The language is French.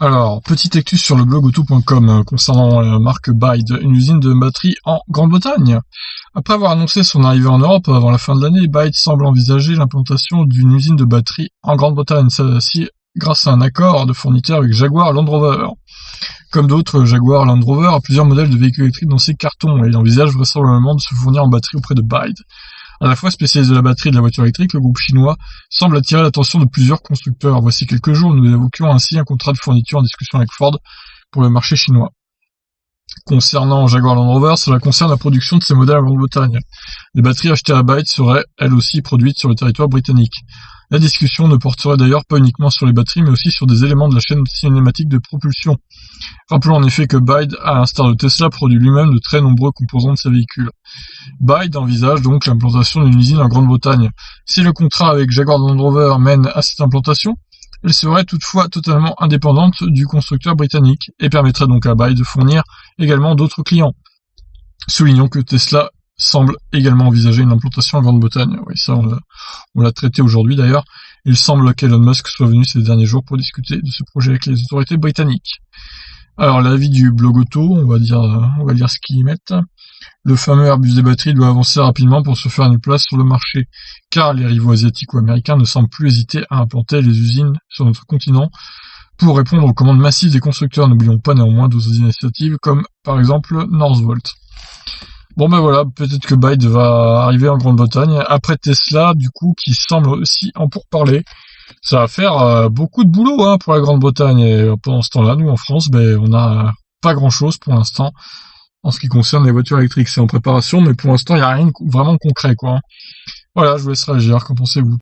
Alors, petite actu sur le blog auto.com concernant la marque Byde, une usine de batterie en Grande-Bretagne. Après avoir annoncé son arrivée en Europe avant la fin de l'année, Byde semble envisager l'implantation d'une usine de batterie en Grande-Bretagne, celle-ci grâce à un accord de fourniture avec Jaguar Land Rover. Comme d'autres, Jaguar Land Rover a plusieurs modèles de véhicules électriques dans ses cartons et il envisage vraisemblablement de se fournir en batterie auprès de Byde. À la fois spécialiste de la batterie et de la voiture électrique, le groupe chinois semble attirer l'attention de plusieurs constructeurs. Voici quelques jours, nous évoquions ainsi un contrat de fourniture en discussion avec Ford pour le marché chinois. Concernant Jaguar Land Rover, cela concerne la production de ces modèles en Grande-Bretagne. Les batteries achetées à Byde seraient, elles aussi, produites sur le territoire britannique. La discussion ne porterait d'ailleurs pas uniquement sur les batteries, mais aussi sur des éléments de la chaîne cinématique de propulsion. Rappelons en effet que Byde, à l'instar de Tesla, produit lui-même de très nombreux composants de ses véhicules. Byde envisage donc l'implantation d'une usine en Grande-Bretagne. Si le contrat avec Jaguar Land Rover mène à cette implantation, elle serait toutefois totalement indépendante du constructeur britannique et permettrait donc à Byde de fournir également d'autres clients. Soulignons que Tesla semble également envisager une implantation en Grande-Bretagne. Oui, ça on l'a traité aujourd'hui d'ailleurs. Il semble qu'Elon Musk soit venu ces derniers jours pour discuter de ce projet avec les autorités britanniques. Alors l'avis du blog auto, on va dire ce qu'ils mettent. Le fameux Airbus des batteries doit avancer rapidement pour se faire une place sur le marché, car les rivaux asiatiques ou américains ne semblent plus hésiter à implanter les usines sur notre continent pour répondre aux commandes massives des constructeurs. N'oublions pas néanmoins d'autres initiatives comme par exemple Northvolt. Bon ben voilà, peut-être que Byde va arriver en Grande-Bretagne, après Tesla du coup qui semble aussi en pourparlers. Ça va faire beaucoup de boulot pour la Grande-Bretagne, et pendant ce temps-là, nous en France, on n'a pas grand-chose pour l'instant en ce qui concerne les voitures électriques. C'est en préparation, mais pour l'instant il n'y a rien vraiment de concret quoi. Voilà, je vous laisse réagir, qu'en pensez-vous ?